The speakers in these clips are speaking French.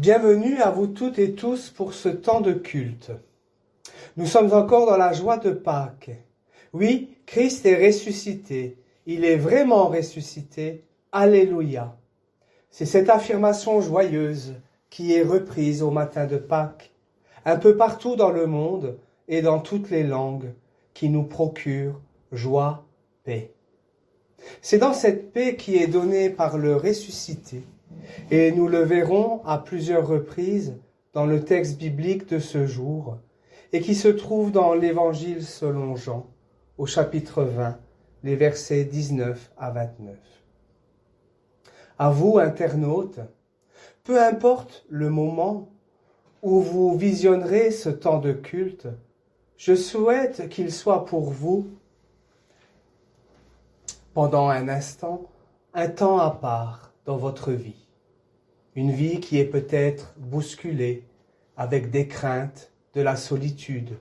Bienvenue à vous toutes et tous pour ce temps de culte. Nous sommes encore dans la joie de Pâques. Oui, Christ est ressuscité. Il est vraiment ressuscité. Alléluia. C'est cette affirmation joyeuse qui est reprise au matin de Pâques, un peu partout dans le monde et dans toutes les langues, qui nous procure joie, paix. C'est dans cette paix qui est donnée par le ressuscité, et nous le verrons à plusieurs reprises dans le texte biblique de ce jour, et qui se trouve dans l'Évangile selon Jean, au chapitre 20, les versets 19 à 29. À vous, internautes, peu importe le moment où vous visionnerez ce temps de culte, je souhaite qu'il soit pour vous, pendant un instant, un temps à part dans votre vie. Une vie qui est peut-être bousculée avec des craintes, de la solitude,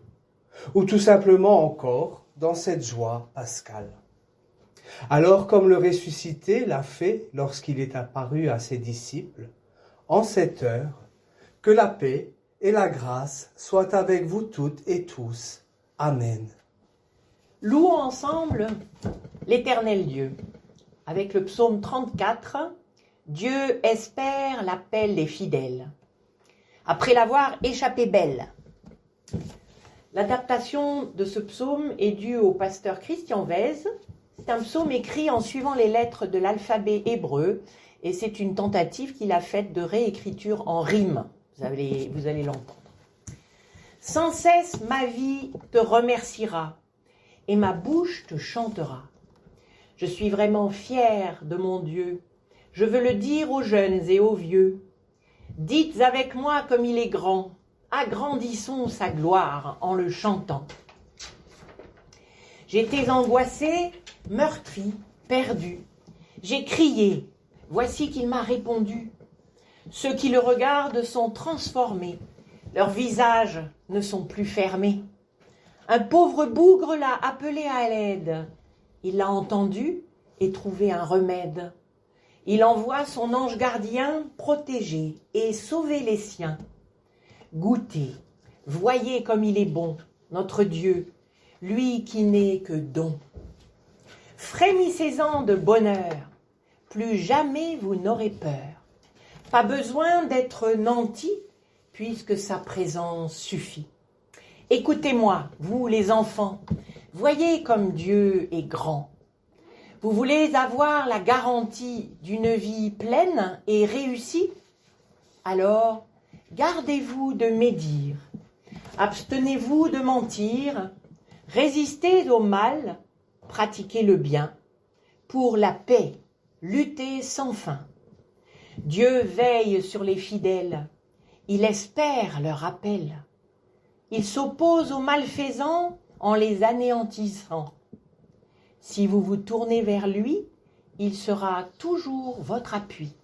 ou tout simplement encore dans cette joie pascale. Alors, comme le ressuscité l'a fait lorsqu'il est apparu à ses disciples, en cette heure, que la paix et la grâce soient avec vous toutes et tous. Amen. Louons ensemble l'Éternel Dieu. Avec le psaume 34, Dieu espère l'appel des fidèles. Après l'avoir échappé belle. L'adaptation de ce psaume est due au pasteur Christian Vez. C'est un psaume écrit en suivant les lettres de l'alphabet hébreu et c'est une tentative qu'il a faite de réécriture en rime. Vous allez l'entendre. Sans cesse ma vie te remerciera et ma bouche te chantera. Je suis vraiment fière de mon Dieu. Je veux le dire aux jeunes et aux vieux. Dites avec moi comme il est grand. Agrandissons sa gloire en le chantant. J'étais angoissée, meurtrie, perdue. J'ai crié, voici qu'il m'a répondu. Ceux qui le regardent sont transformés, leurs visages ne sont plus fermés. Un pauvre bougre l'a appelé à l'aide. Il l'a entendu et trouvé un remède. Il envoie son ange gardien protéger et sauver les siens. Goûtez, voyez comme il est bon, notre Dieu, lui qui n'est que don. Frémissez-en de bonheur, plus jamais vous n'aurez peur. Pas besoin d'être nanti, puisque sa présence suffit. Écoutez-moi, vous les enfants, voyez comme Dieu est grand. Vous voulez avoir la garantie d'une vie pleine et réussie? Alors, gardez-vous de médire, abstenez-vous de mentir, résistez au mal, pratiquez le bien, pour la paix, luttez sans fin. Dieu veille sur les fidèles, il espère leur appel. Il s'oppose aux malfaisants en les anéantissant. Si vous vous tournez vers lui, il sera toujours votre appui.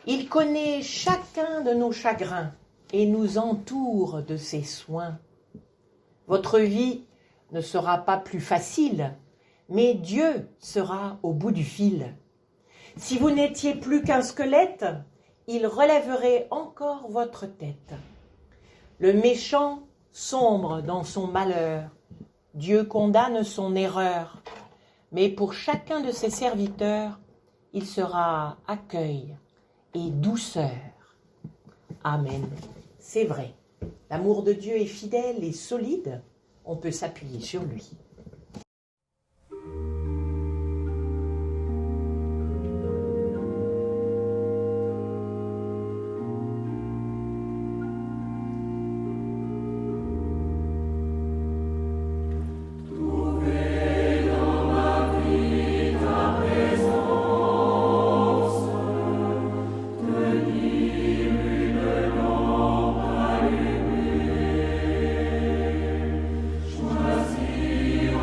Il connaît chacun de nos chagrins et nous entoure de ses soins. Votre vie ne sera pas plus facile, mais Dieu sera au bout du fil. Si vous n'étiez plus qu'un squelette, il relèverait encore votre tête. Le méchant sombre dans son malheur. Dieu condamne son erreur. Mais pour chacun de ses serviteurs, il sera accueil et douceur. Amen. C'est vrai. L'amour de Dieu est fidèle et solide. On peut s'appuyer sur lui. Choisis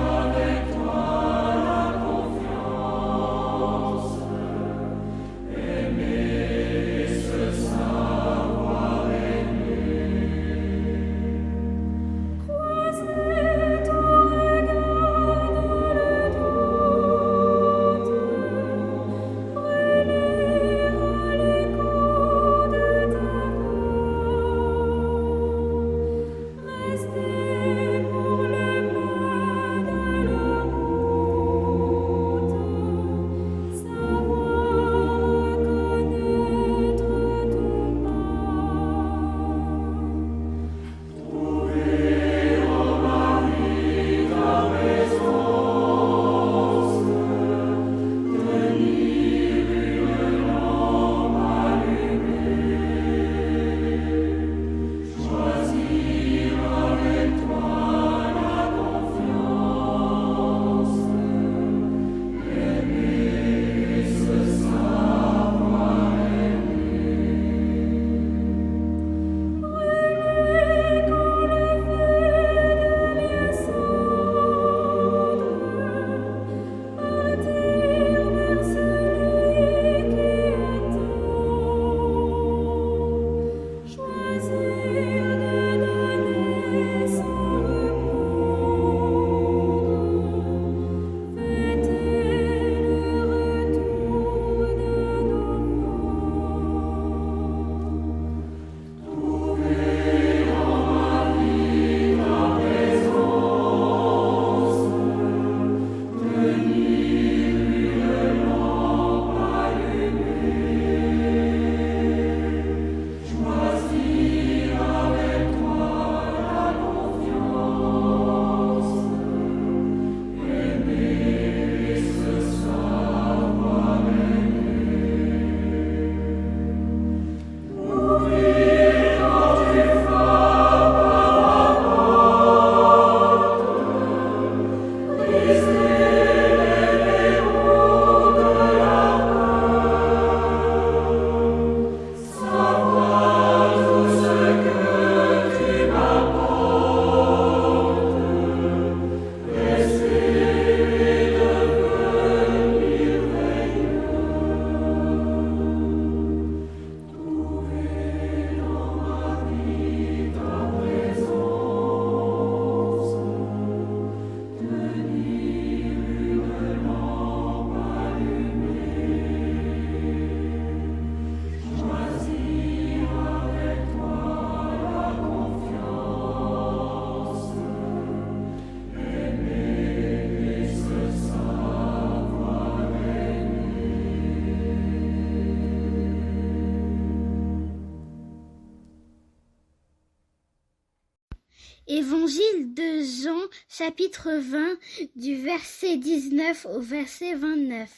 Évangile de Jean, chapitre 20, du verset 19 au verset 29.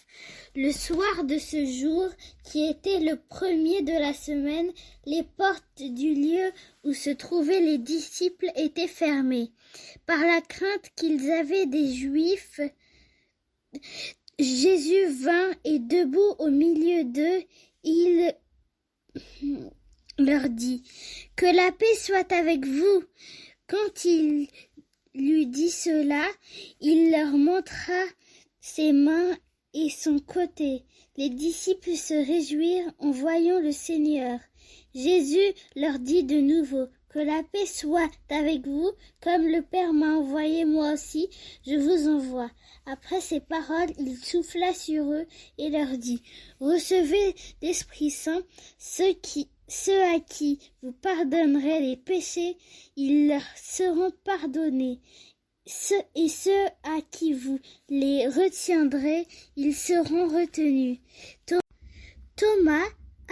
Le soir de ce jour, qui était le premier de la semaine, les portes du lieu où se trouvaient les disciples étaient fermées. Par la crainte qu'ils avaient des Juifs, Jésus vint et debout au milieu d'eux, il leur dit « Que la paix soit avec vous !» Quand il lui dit cela, il leur montra ses mains et son côté. Les disciples se réjouirent en voyant le Seigneur. Jésus leur dit de nouveau, « Que la paix soit avec vous, comme le Père m'a envoyé moi aussi, je vous envoie. » Après ces paroles, il souffla sur eux et leur dit, « Recevez l'Esprit Saint, ceux à qui vous pardonnerez les péchés, ils leur seront pardonnés. Et ceux à qui vous les retiendrez, ils seront retenus. » Thomas,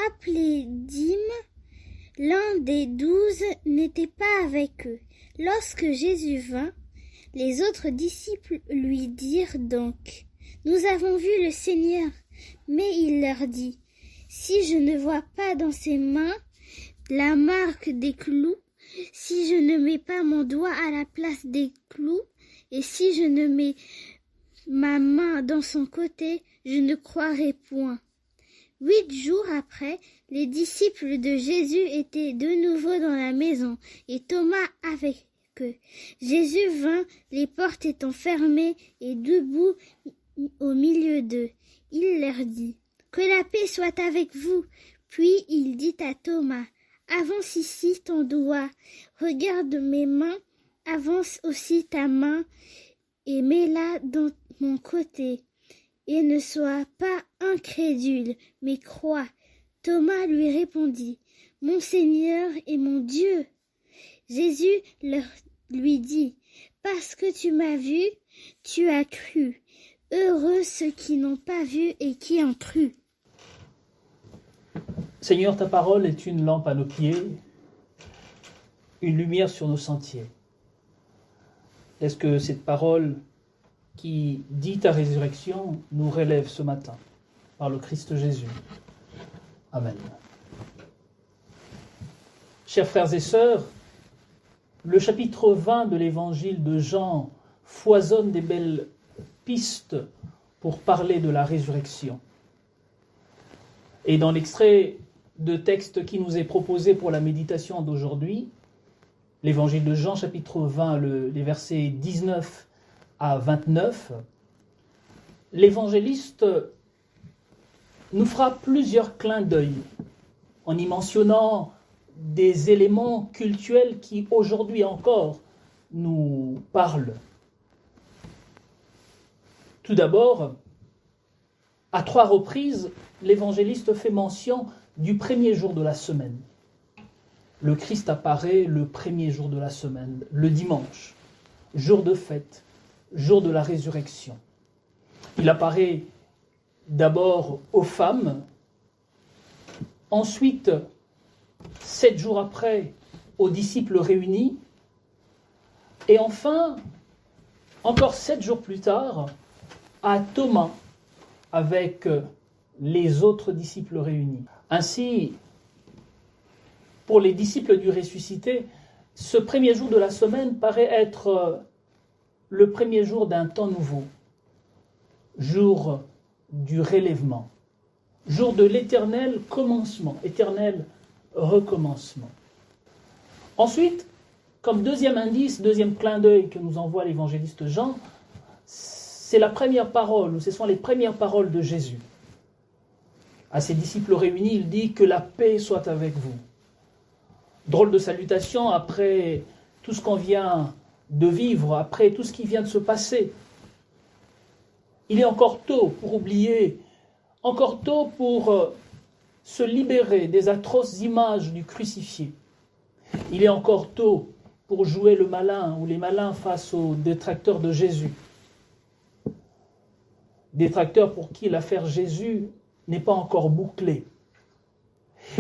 appelé Dyme, l'un des 12, n'était pas avec eux. Lorsque Jésus vint, les autres disciples lui dirent donc, « Nous avons vu le Seigneur. » Mais il leur dit, « Si je ne vois pas dans ses mains la marque des clous, si je ne mets pas mon doigt à la place des clous, et si je ne mets ma main dans son côté, je ne croirai point. » 8 jours après, les disciples de Jésus étaient de nouveau dans la maison, et Thomas avec eux. Jésus vint, les portes étant fermées, et debout au milieu d'eux. Il leur dit, « Que la paix soit avec vous. » Puis il dit à Thomas, « Avance ici ton doigt, regarde mes mains, avance aussi ta main, et mets-la dans mon côté. Et ne sois pas incrédule, mais crois. » Thomas lui répondit, « Mon Seigneur et mon Dieu. » Jésus lui dit, « Parce que tu m'as vu, tu as cru. Heureux ceux qui n'ont pas vu et qui ont cru. » Seigneur, ta parole est une lampe à nos pieds, une lumière sur nos sentiers. Est-ce que cette parole qui dit ta résurrection nous relève ce matin par le Christ Jésus? Amen. Chers frères et sœurs, le chapitre 20 de l'évangile de Jean foisonne des belles pistes pour parler de la résurrection. Et dans l'extrait de texte qui nous est proposé pour la méditation d'aujourd'hui, l'évangile de Jean, chapitre 20, les versets 19 à 29, l'évangéliste nous fera plusieurs clins d'œil en y mentionnant des éléments cultuels qui aujourd'hui encore nous parlent. Tout d'abord, à 3 reprises, l'évangéliste fait mention du premier jour de la semaine. Le Christ apparaît le premier jour de la semaine, le dimanche, jour de fête, jour de la résurrection. Il apparaît d'abord aux femmes, ensuite, 7 jours après, aux disciples réunis, et enfin, encore 7 jours plus tard, à Thomas, avec les autres disciples réunis. Ainsi, pour les disciples du ressuscité, ce premier jour de la semaine paraît être le premier jour d'un temps nouveau, jour du relèvement, jour de l'éternel commencement, éternel recommencement. Ensuite, comme deuxième indice, deuxième clin d'œil que nous envoie l'évangéliste Jean, c'est la première parole, ou ce sont les premières paroles de Jésus. À ses disciples réunis, il dit « Que la paix soit avec vous ». Drôle de salutation après tout ce qu'on vient de vivre, après tout ce qui vient de se passer. Il est encore tôt pour oublier, encore tôt pour se libérer des atroces images du crucifié. Il est encore tôt pour jouer le malin ou les malins face aux détracteurs de Jésus. Détracteurs pour qui l'affaire Jésus n'est pas encore bouclée.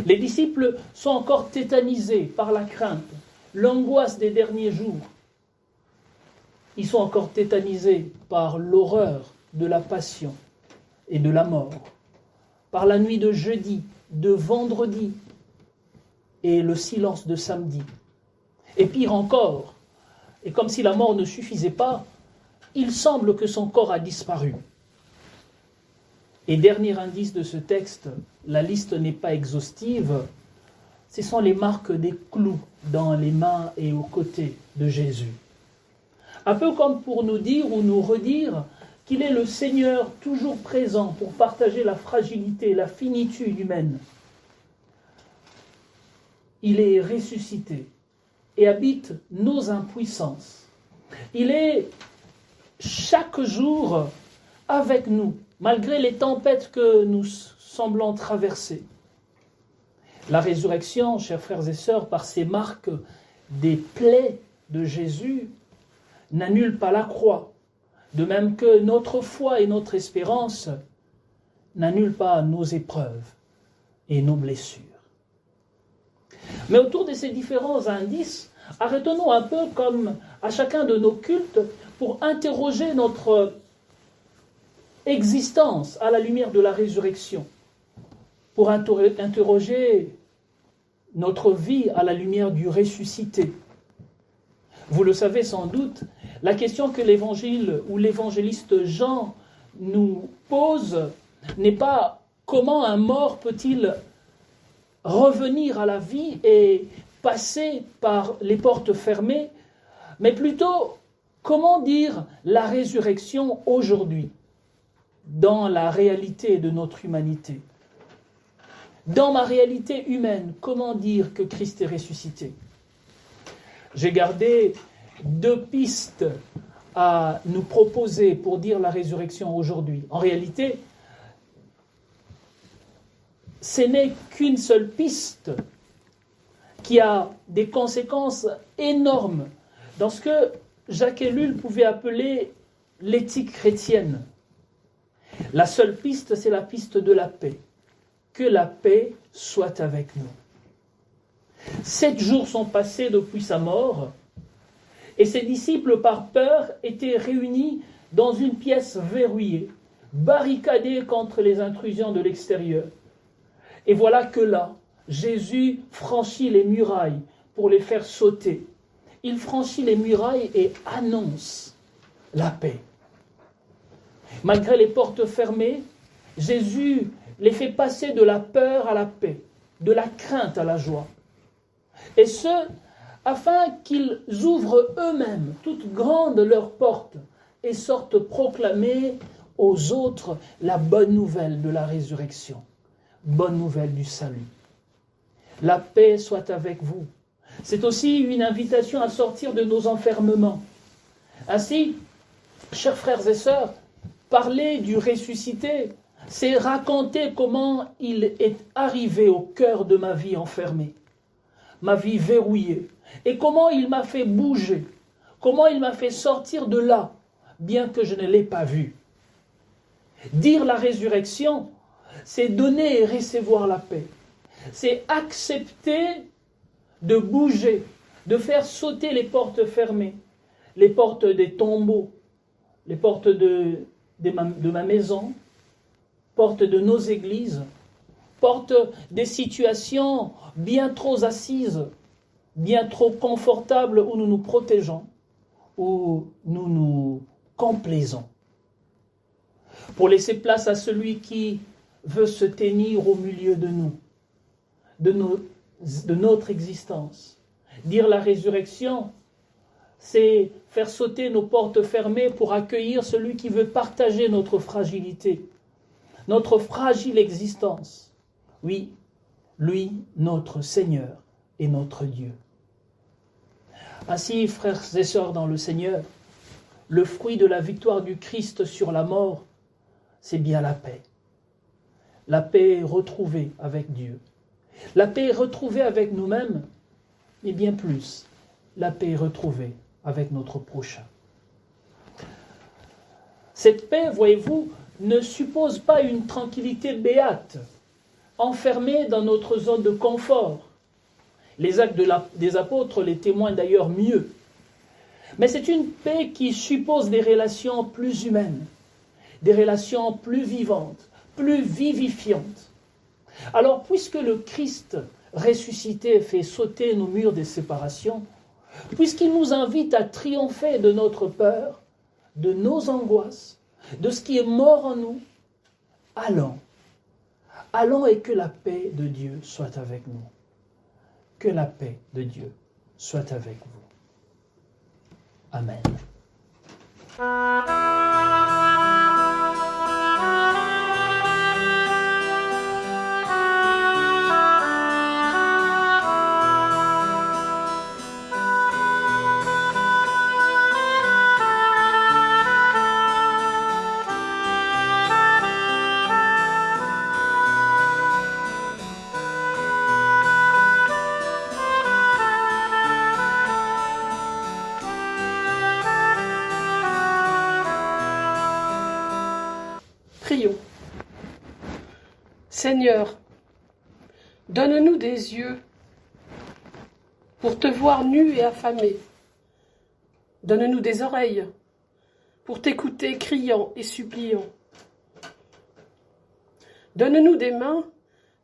Les disciples sont encore tétanisés par la crainte l'angoisse des derniers jours. Ils sont encore tétanisés par l'horreur de la passion et de la mort, par la nuit de jeudi, de vendredi et le silence de samedi. Et pire encore, et comme si la mort ne suffisait pas, il semble que son corps a disparu. Et dernier indice de ce texte, la liste n'est pas exhaustive, ce sont les marques des clous dans les mains et aux côtés de Jésus. Un peu comme pour nous dire ou nous redire qu'il est le Seigneur toujours présent pour partager la fragilité, la finitude humaine. Il est ressuscité et habite nos impuissances. Il est chaque jour avec nous, malgré les tempêtes que nous semblons traverser. La résurrection, chers frères et sœurs, par ces marques des plaies de Jésus, n'annule pas la croix, de même que notre foi et notre espérance n'annulent pas nos épreuves et nos blessures. Mais autour de ces différents indices, arrêtons-nous un peu comme à chacun de nos cultes pour interroger notre existence à la lumière de la résurrection, pour interroger notre vie à la lumière du ressuscité. Vous le savez sans doute, la question que l'évangile ou l'évangéliste Jean nous pose n'est pas comment un mort peut-il revenir à la vie et passer par les portes fermées, mais plutôt comment dire la résurrection aujourd'hui, dans la réalité de notre humanité. Dans ma réalité humaine, comment dire que Christ est ressuscité? J'ai gardé 2 pistes à nous proposer pour dire la résurrection aujourd'hui. En réalité, ce n'est qu'une seule piste qui a des conséquences énormes dans ce que Jacques Ellul pouvait appeler l'éthique chrétienne. La seule piste, c'est la piste de la paix. Que la paix soit avec nous. 7 jours sont passés depuis sa mort, et ses disciples, par peur, étaient réunis dans une pièce verrouillée, barricadés contre les intrusions de l'extérieur. Et voilà que là, Jésus franchit les murailles pour les faire sauter. Il franchit les murailles et annonce la paix. Malgré les portes fermées, Jésus les fait passer de la peur à la paix, de la crainte à la joie. Et ce, afin qu'ils ouvrent eux-mêmes toutes grandes leurs portes et sortent proclamer aux autres la bonne nouvelle de la résurrection, bonne nouvelle du salut. La paix soit avec vous. C'est aussi une invitation à sortir de nos enfermements. Ainsi, chers frères et sœurs, parler du ressuscité, c'est raconter comment il est arrivé au cœur de ma vie enfermée, ma vie verrouillée, et comment il m'a fait bouger, comment il m'a fait sortir de là, bien que je ne l'ai pas vu. Dire la résurrection, c'est donner et recevoir la paix. C'est accepter de bouger, de faire sauter les portes fermées, les portes des tombeaux, les portes de ma maison, portes de nos églises, portes des situations bien trop assises, bien trop confortables où nous nous protégeons, où nous nous complaisons. Pour laisser place à celui qui veut se tenir au milieu de nous, de notre existence. Dire la résurrection, c'est faire sauter nos portes fermées pour accueillir celui qui veut partager notre fragilité, notre fragile existence. Oui, lui, notre Seigneur et notre Dieu. Ainsi, frères et sœurs dans le Seigneur, le fruit de la victoire du Christ sur la mort, c'est bien la paix. La paix retrouvée avec Dieu. La paix retrouvée avec nous-mêmes, mais bien plus, la paix retrouvée avec notre prochain. Cette paix, voyez-vous, ne suppose pas une tranquillité béate, enfermée dans notre zone de confort. Les actes des apôtres les témoignent d'ailleurs mieux. Mais c'est une paix qui suppose des relations plus humaines, des relations plus vivantes, plus vivifiantes. Alors, puisque le Christ ressuscité fait sauter nos murs de séparation, puisqu'il nous invite à triompher de notre peur, de nos angoisses, de ce qui est mort en nous, allons. Allons et que la paix de Dieu soit avec nous. Que la paix de Dieu soit avec vous. Amen. Prions. Seigneur, donne-nous des yeux pour te voir nu et affamé. Donne-nous des oreilles pour t'écouter criant et suppliant. Donne-nous des mains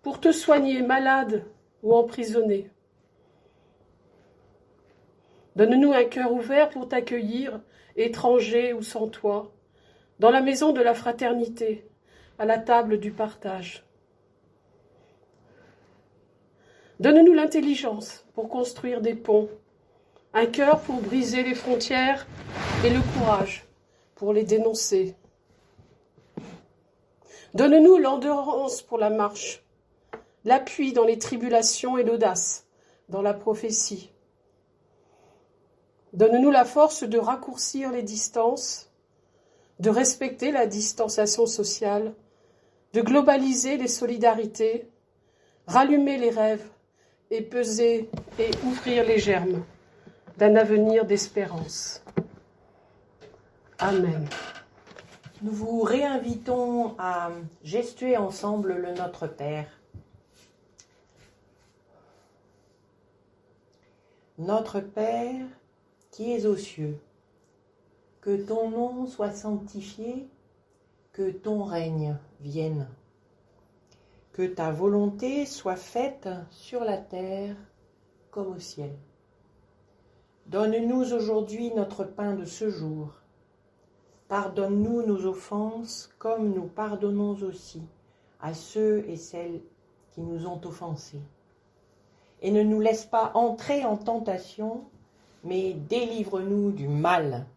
pour te soigner malade ou emprisonné. Donne-nous un cœur ouvert pour t'accueillir, étranger ou sans toi, dans la maison de la fraternité, à la table du partage. Donne-nous l'intelligence pour construire des ponts, un cœur pour briser les frontières et le courage pour les dénoncer. Donne-nous l'endurance pour la marche, l'appui dans les tribulations et l'audace dans la prophétie. Donne-nous la force de raccourcir les distances, de respecter la distanciation sociale, de globaliser les solidarités, rallumer les rêves et peser et ouvrir les germes d'un avenir d'espérance. Amen. Nous vous réinvitons à gestuer ensemble le Notre Père. Notre Père qui es aux cieux, que ton nom soit sanctifié, que ton règne vienne, que ta volonté soit faite sur la terre comme au ciel. Donne-nous aujourd'hui notre pain de ce jour. Pardonne-nous nos offenses comme nous pardonnons aussi à ceux et celles qui nous ont offensés. Et ne nous laisse pas entrer en tentation, mais délivre-nous du mal.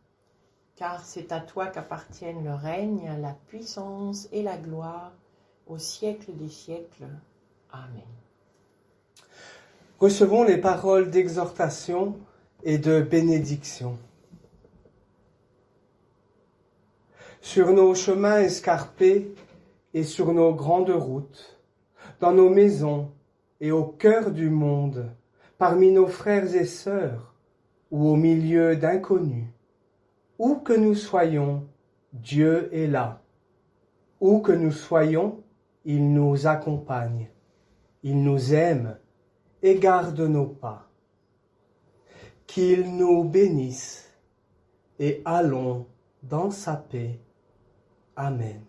Car c'est à toi qu'appartiennent le règne, la puissance et la gloire au siècle des siècles. Amen. Recevons les paroles d'exhortation et de bénédiction. Sur nos chemins escarpés et sur nos grandes routes, dans nos maisons et au cœur du monde, parmi nos frères et sœurs ou au milieu d'inconnus, où que nous soyons, Dieu est là. Où que nous soyons, il nous accompagne. Il nous aime et garde nos pas. Qu'il nous bénisse et allons dans sa paix. Amen.